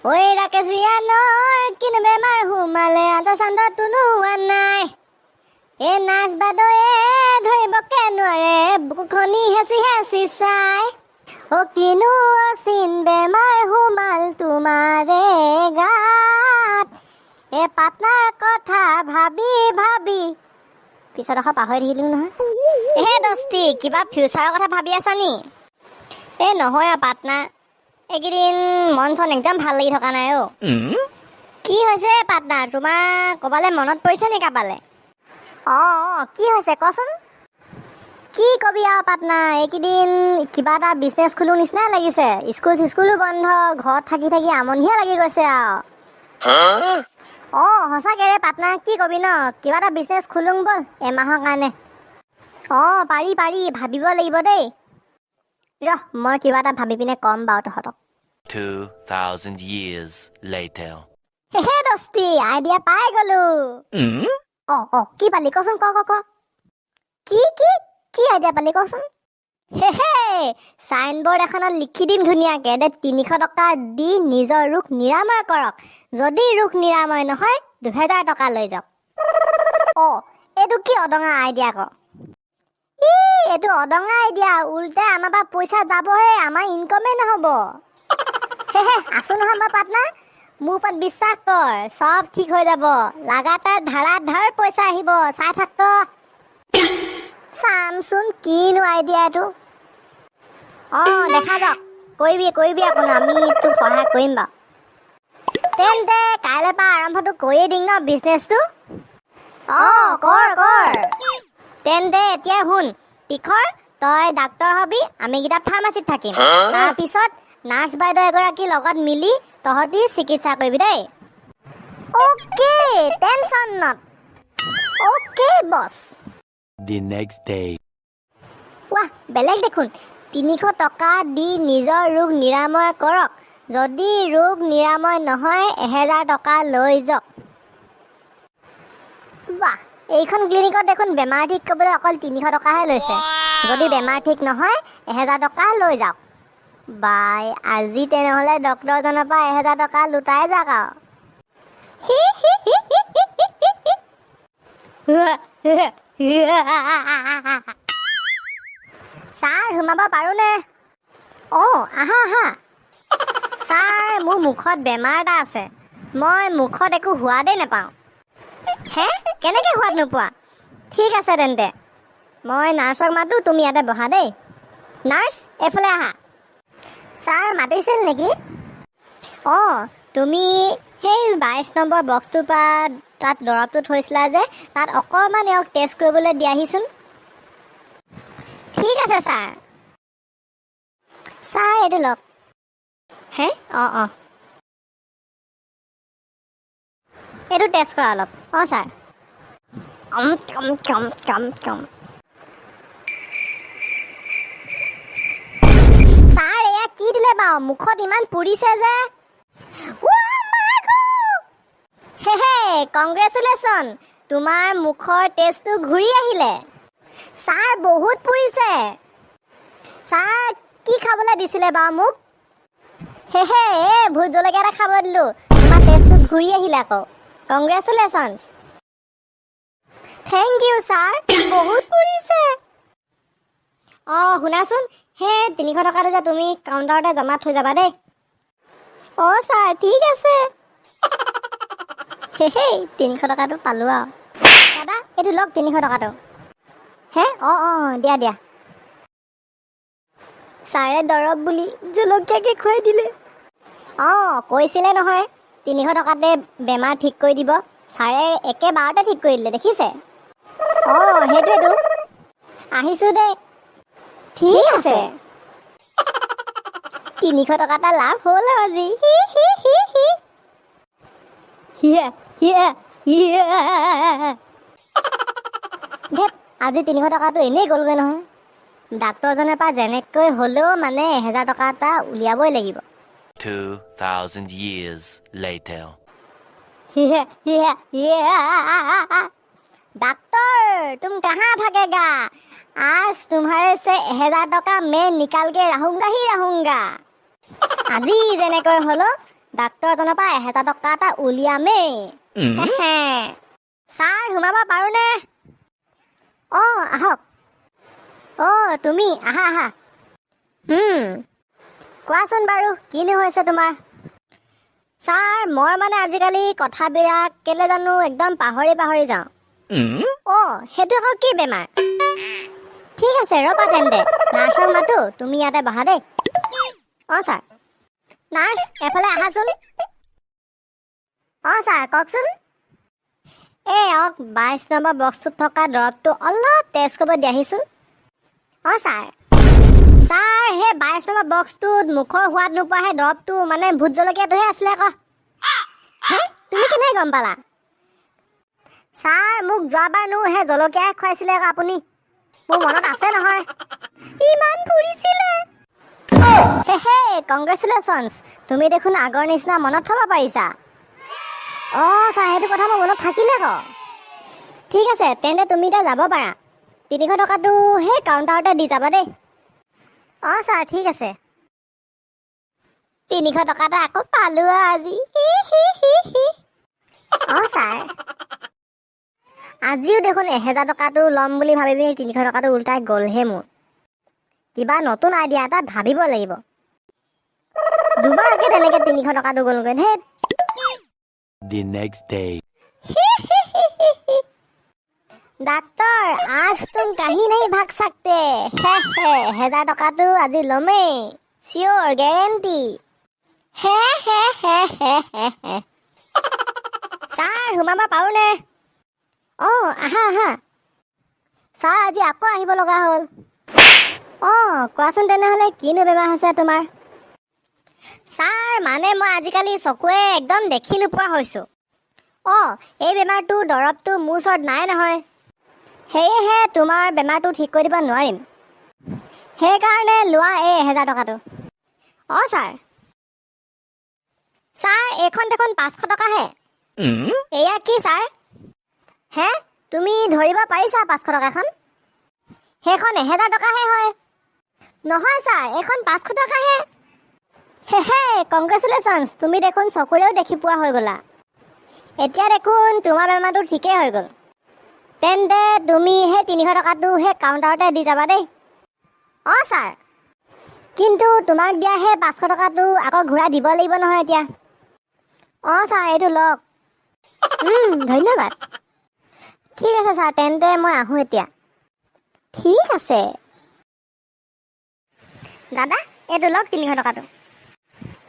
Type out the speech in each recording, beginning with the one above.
ঐ ৰাকেশিয়ানৰ কিনো বেমাৰ সোমালে আঁতৰ চান্দত তোনো হোৱা নাই। এই নাচ বাদয়ে ধৰিবকে নোৱাৰে বুকুখনি হেঁচি হেঁচি চাই। কিনো অচিন বেমাৰ সোমাল তোমাৰে গাত। এই পাটনাৰ কথা ভাবি ভাবি পিছত আকৌ পাহৰি থাকিলো নহয়। দস্তি কিবা ফিউচাৰৰ কথা ভাবি আছা নি? নহয় পাটনাৰ, এইকেইদিন মন চন একদম ভাল লাগি থকা নাই অ'। কি হৈছে পাটনাৰ, তোমাৰ ক'বালে মনত পৰিছে নি কাবালে? কি হৈছে কচোন? কি কবি আৰু পাটনাৰ, এইকেইদিন কিবা এটা বিজনেছ খোলো নিচিনাই লাগিছে। স্কুলো বন্ধ, ঘৰত থাকি থাকি আমনিহে লাগি গৈছে আৰু। সঁচাকে ৰে পাটনাৰ, কি কবি ন, কিবা এটা বিজনেছ খোলোং ব'ল এমাহৰ কাৰণে। পাৰি ভাবিব লাগিব দেই। ৰহ মই কিবা এটা ভাবি পিনে কম বাৰু তহঁতক। 2000 years later. দস্তি আইডিয়া পাই গলো। কি পালি কচোন, ক কি আইডিয়া পালি কচোন? চাইনবোৰ্ড এখনত লিখি দিম ধুনীয়াকে, 300 টকা দি নিজৰ ৰোগ নিৰাময় কৰক। যদি ৰোগ নিৰাময় নহয় 2000 টকা লৈ যাওক। এইটো কি অদঙা আইডিয়া ক? এইটো অদঙা আইডিয়া, উল্টাই আমাৰ পৰা পইচা যাবহে, আমাৰ ইনকমেই নহ'ব। আছো নহয় মই পাটনাৰ, মোৰ ওপৰত বিশ্বাস কৰ, চব ঠিক হৈ যাব। লাগাতাৰ ধাৰাধৰ পইচা আহিব, চাই থাক তো। চামচোন কিনো আইডিয়া এইটো। দেখা যাওক, কৰিবি আপুনি, আমি তোক সহায় কৰিম বাৰু। তেন্তে কাইলৈ পৰা আৰম্ভটো কৰিয়ে দিম ন বিজনেছটো? কৰ। তেন্তে এতিয়া শুন, তিখৰ তই ডাক্তৰ হবি, আমি কেইটা ফাৰ্মাচীত থাকিম। তাৰপিছত নাৰ্ছ বাইদেউ এগৰাকী লগত মিলি তহঁতি চিকিৎসা কৰিবি দেই। Okay, tension not. Okay boss. The next day. ৱাহ, বেলেগ দেখোন। 300 টকা দি নিজৰ ৰোগ নিৰাময় কৰক, যদি ৰোগ নিৰাময় নহয় 1000 টকা লৈ যাওক। বাহ, এইখন ক্লিনিকত দেখোন বেমাৰ ঠিক কৰিবলৈ অকল 300 টকাহে লৈছে। যদি বেমাৰ ঠিক নহয় 1000 টকা লৈ যাওক। বাই, আজি তেনেহ'লে ডক্তৰজনৰ পৰা 1000 টকা লুটাই যাওক আৰু। ছাৰ সোমাব পাৰোঁনে? আহা। ছাৰ, মোৰ মুখত বেমাৰ এটা আছে, মই মুখত একো সোৱাদেই নাপাওঁ। কেনেকৈ সোৱাদ নোপোৱা? ঠিক আছে তেন্তে মই নাৰ্ছক মাতো, তুমি ইয়াতে বহা দেই। নাৰ্ছ এইফালে আহা। ছাৰ মাতিছিল নেকি? তুমি সেই 22 নম্বৰ বক্সটোৰ পৰা তাত দৰৱটো থৈছিলা যে, তাত অকণমান এওঁক টেষ্ট কৰিবলৈ দিয়াহিচোন। ঠিক আছে ছাৰ। ছাৰ এইটো লওক। এইটো টেষ্ট কৰা অলপ। ছাৰ। ছাৰ এয়া কি দিলে বাৰু, মুখত ইমান পুৰিছে যে? কংগ্ৰেচুলেশ্যন, তোমাৰ মুখৰ টেষ্টটো ঘূৰি আহিলে। ছাৰ বহুত পুৰিছে। ছাৰ কি খাবলৈ দিছিলে বাৰু মোক? ভোট জলকীয়া এটা খাব দিলোঁ, তোমাৰ টেষ্টটো ঘূৰি আহিলে আকৌ। কংগ্ৰেচুলেশ্যনছ। থেংক ইউ ছাৰ, বহুত পুৰিছে। শুনাচোন, 300 টকাটো যে তুমি কাউণ্টাৰতে জমা থৈ যাবা দেই। ছাৰ ঠিক আছে। 300 টকাটো পালোঁ আৰু। দাদা এইটো লওক 300 টকাটো। দিয়া। ছাৰে দৰৱ বুলি জলকীয়াকে খুৱাই দিলে। কৈছিলে নহয় 300 টকাতে বেমাৰ ঠিক কৰি দিব। ছাৰে একেবাৰতে ঠিক কৰি দিলে, দেখিছে? সেইটোৱেতো। আহিছোঁ দেই। ঠিক আছে। 300 টকা এটা লাভ হ'ল আজি। আজি 300 টকাটো এনেই গ'লগৈ নহয়। ডাক্তৰজনৰ পৰা যেনেকৈ হ'লেও মানে 1000 টকা এটা উলিয়াবই লাগিব। 2000 years later. डॉक्टर तुम कहाँ भागेगा? आज तुम्हारे से 1000 टका मैं निकाल के रहूंगा ही रहूंगा। আজি যেনেকৈ হলো ডাক্তৰজনৰ পৰা 1000 টকা এটা উলিয়ামেই ছাৰ সোমাব পাৰোঁনে আহক তুমি আহা কোৱাচোন বাৰু কিনো হৈছে তোমাৰ ছাৰ মই মানে আজিকালি কথাবিলাক কেলে জানো একদম পাহৰি যাওঁ সেইটো আকৌ কি বেমাৰ ঠিক আছে ৰ'বা তেন্তে নাৰ্ছক মাতো তুমি ইয়াতে বহা দেই ছাৰ নাৰ্ছ এফালে আহাচোন ছাৰ কওকচোন 22 নম্বৰ বক্সটোত থকা দৰৱটো অলপ টেষ্ট কৰিব দিয়াহিচোন ছাৰ সেই 22 নম্বৰ বক্সটোত মুখৰ সোৱাদ নোপোৱাহে দৰৱটো মানে ভোট জলকীয়াটোহে আছিলে আকৌ তুমি কেনেকৈ গম পালা ছাৰ মোক যোৱাবাৰনো সেই জলকীয়া খুৱাইছিলে আকৌ আপুনি মোৰ মনত আছে নহয় ইমান ফুৰিছিলে কংগ্ৰেচুলেশ্যনছ তুমি দেখোন আগৰ নিচিনা মনত থ'ব পাৰিছা ছাৰ সেইটো কথা মোৰ মনত থাকিলে আকৌ ঠিক আছে তেন্তে তুমি এতিয়া যাব পাৰা 300 টকাটো সেই কাউণ্টাৰতে দি যাবা দেই ছাৰ ঠিক আছে 300 টকা এটা আকৌ পালোঁ আজি ছাৰ আজিও দেখোন 1000 টকাটো ল'ম বুলি ভাবি পিনি 300 টকাটো উল্টাই গ'লহে মোৰ কিবা নতুন আইডিয়া এটা ভাবিব লাগিব দুবাৰকে তেনেকৈ 300 টকাটো গ'লগৈ ধেত The next day. डॉक्टर आज तुम कहीं नहीं भाग सकते 1000 टकाটো আজি লমেই চিয়ৰ গ্যাৰান্টি ছাৰ সোমাব পাৰোঁনে আহা ছাৰ আজি আকৌ আহিব লগা হ'ল কোৱাচোন তেনেহ'লে কিনো বেমাৰ হৈছে তোমাৰ ছাৰ মানে মই আজিকালি চকুৱে একদম দেখি নোপোৱা হৈছোঁ এই বেমাৰটো দৰৱটো মোৰ ওচৰত নাই নহয় সেয়েহে তোমাৰ বেমাৰটো ঠিক কৰি দিব নোৱাৰিম সেইকাৰণে লোৱা 1000 টকাটো ছাৰ এইখন দেখোন 500 টকাহে এয়া কি ছাৰ তুমি ধৰিব পাৰিছা 500 টকাখন সেইখন 1000 টকাহে হয় নহয় ছাৰ এইখন 500 টকাহে কংগ্ৰেচুলেশ্যনছ তুমি দেখোন চকুৰেও দেখি পোৱা হৈ গ'লা এতিয়া দেখোন তোমাৰ বেমাৰটো ঠিকেই হৈ গ'ল তেন্তে তুমি সেই 300 টকাটো সেই কাউণ্টাৰতে দি যাবা দেই ছাৰ কিন্তু তোমাক দিয়া সেই 500 টকাটো আকৌ ঘূৰাই দিব লাগিব নহয় এতিয়া ছাৰ এইটো লওক ধন্যবাদ ঠিক আছে ছাৰ তেন্তে মই আহোঁ এতিয়া ঠিক আছে দাদা এইটো লওক 300 টকাটো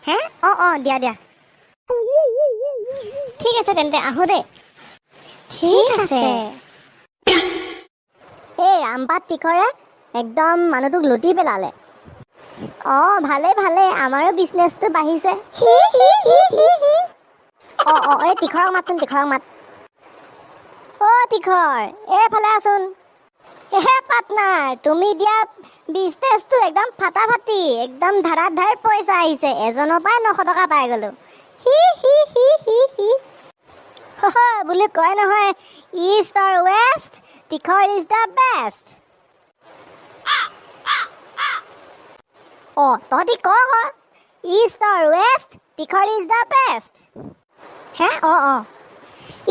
দিয়া ঠিক আছে তেন্তে আহোঁ দেই ঠিক আছে এই ৰামপাত তিখৰে একদম মানুহটোক লুটি পেলালে ভালে আমাৰো বিজনেছটো বাঢ়িছে এই তিখৰক মাতচোন তিখৰ এইফালে আছোন পাৰ্টনাৰ তুমি দিয়া বিজনেছটো একদম ফাটাফাটি একদম ধাৰ পইচা আহিছে এজনৰ পৰাই 900 টকা পাই গ'লো বুলি কয় নহয় ইষ্ট অৰ ৱেষ্ট তিখৰ ইজ দ্য বেষ্ট তহঁতি ক ইষ্ট অৰ ৱেষ্ট তিখৰ is the best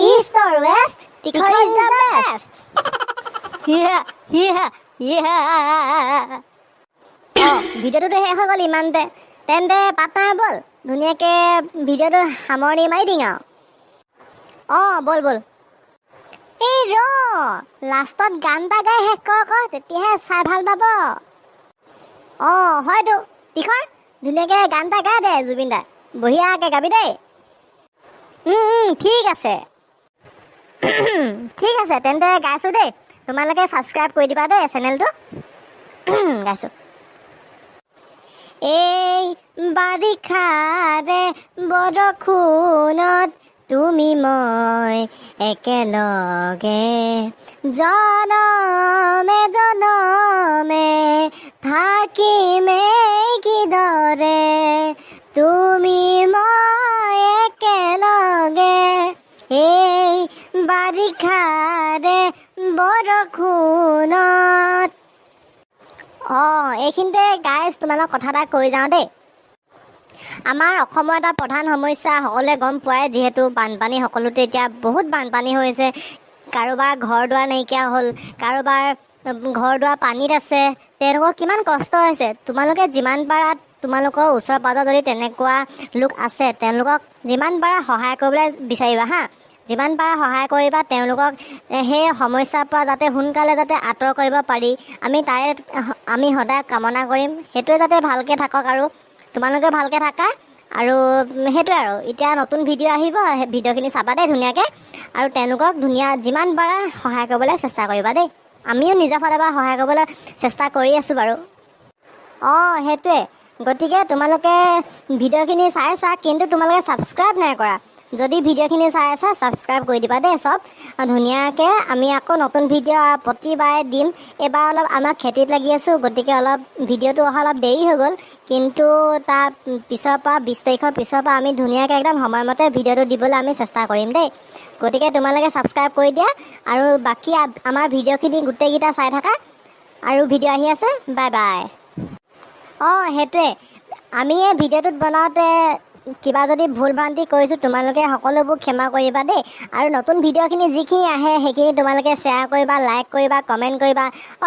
east or west তিখৰ ইজ দ্য বেষ্ট ভিডিঅ'টোতো শেষ হৈ গ'ল ইমানতে তেন্তে পাৰ্টনাৰ ব'ল ধুনীয়াকৈ ভিডিঅ'টো সামৰণি মাৰি দিওঁ আৰু ব'ল এই লাষ্টত গান এটা গাই শেষ কৰ আকৌ তেতিয়াহে চাই ভাল পাব হয়তো তিখৰ ধুনীয়াকৈ গান এটা গাই দে জুবিন দাৰ বঢ়িয়াকৈ গাবি দেই ঠিক আছে তেন্তে গাইছোঁ দেই তোমালোকে ছাবস্ক্ৰাইব কৰি দিবা দেই চেনেলটো গাইছোঁ এই বাৰিষাৰে বৰষুণত তুমি মই একেলগে জনমে থাকিমেই কিদৰে তুমি মই একেলগে এই বাৰিষাৰে বৰষুণত এইখিনিতে গাইজ তোমালোক কথা এটা কৈ যাওঁ দেই আমাৰ অসমৰ এটা প্ৰধান সমস্যা সকলোৱে গম পোৱাই, যিহেতু বানপানী সকলোতে এতিয়া বহুত বানপানী হৈছে। কাৰোবাৰ ঘৰ দুৱাৰ নাইকিয়া হ'ল, কাৰোবাৰ ঘৰ দুৱাৰ পানীত আছে, তেওঁলোকৰ কিমান কষ্ট হৈছে। তোমালোকে যিমান পাৰা তোমালোকৰ ওচৰ পাজৰ যদি তেনেকুৱা লোক আছে তেওঁলোকক যিমান পাৰা সহায় কৰিবলৈ বিচাৰিবা হা। যিমান পাৰা সহায় কৰিবা তেওঁলোকক সেই সমস্যাৰ পৰা যাতে সোনকালে যাতে আঁতৰ কৰিব পাৰি, আমি সদায় কামনা কৰিম। সেইটোৱে যাতে ভালকৈ থাকক আৰু তোমালোকে ভালকৈ থাকা। আৰু সেইটোৱে আৰু এতিয়া নতুন ভিডিঅ' আহিব, সেই ভিডিঅ'খিনি চাবা দেই ধুনীয়াকৈ। আৰু তেওঁলোকক যিমান পাৰা সহায় কৰিবলৈ চেষ্টা কৰিবা দেই। আমিও নিজৰ ফালৰ পৰা সহায় কৰিবলৈ চেষ্টা কৰি আছোঁ বাৰু। সেইটোৱে। গতিকে তোমালোকে ভিডিঅ'খিনি চাইছা, কিন্তু তোমালোকে ছাবস্ক্ৰাইব নাই কৰা। যদি ভিডিঅ'খিনি চাই আছা ছাবস্ক্ৰাইব কৰি দিবা দেই চব ধুনীয়াকৈ। আমি আকৌ নতুন ভিডিঅ' প্ৰতিবাৰে দিম। এইবাৰ অলপ আমাৰ খেতিত লাগি আছোঁ, গতিকে অলপ ভিডিঅ'টো অহা অলপ দেৰি হৈ গ'ল। কিন্তু তাৰ পিছৰ পৰা 20 তাৰিখৰ পিছৰ পৰা আমি ধুনীয়াকৈ একদম সময়মতে ভিডিঅ'টো দিবলৈ আমি চেষ্টা কৰিম দেই। গতিকে তোমালোকে ছাবস্ক্ৰাইব কৰি দিয়া আৰু বাকী আমাৰ ভিডিঅ'খিনি গোটেইকেইটা চাই থাকা। আৰু ভিডিঅ' আহি আছে, বাই বাই। সেইটোৱে, আমি এই ভিডিঅ'টোত বনাওঁতে কিবা যদি ভুল ভ্ৰান্তি কৰিছোঁ তোমালোকে সকলোবোৰ ক্ষমা কৰিবা দেই। আৰু নতুন ভিডিঅ'খিনি যিখিনি আহে সেইখিনি তোমালোকে শ্বেয়াৰ কৰিবা, লাইক কৰিবা, কমেণ্ট কৰিবা।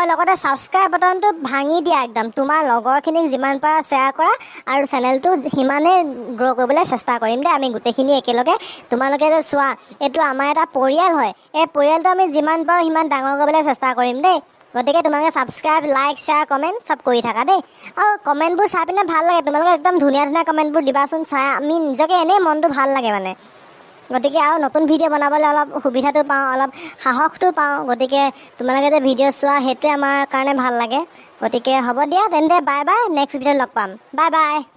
লগতে ছাবস্ক্ৰাইব বাটনটো ভাঙি দিয়া একদম। তোমাৰ লগৰখিনিক যিমান পাৰা শ্বেয়াৰ কৰা আৰু চেনেলটো সিমানেই গ্ৰ' কৰিবলৈ চেষ্টা কৰিম দেই আমি গোটেইখিনি একেলগে। তোমালোকে যে চোৱা, এইটো আমাৰ এটা পৰিয়াল হয়। এই পৰিয়ালটো আমি যিমান পাৰোঁ সিমান ডাঙৰ কৰিবলৈ চেষ্টা কৰিম দেই। গতিকে তোমালোকে ছাবস্ক্ৰাইব, লাইক, শ্বেয়াৰ, কমেণ্ট চব কৰি থাকা দেই। আৰু কমেণ্টবোৰ চাই পিনে ভাল লাগে। তোমালোকে একদম ধুনীয়া ধুনীয়া কমেণ্টবোৰ দিবাচোন। চাই আমি নিজকে এনেই মনটো ভাল লাগে মানে। গতিকে আৰু নতুন ভিডিঅ' বনাবলৈ অলপ সুবিধাটো পাওঁ, অলপ সাহসটো পাওঁ। গতিকে তোমালোকে যে ভিডিঅ' চোৱা সেইটোৱে আমাৰ কাৰণে ভাল লাগে। গতিকে হ'ব দিয়া তেন্তে, বাই বাই। নেক্সট ভিডিঅ'ত লগ পাম। Bye bye.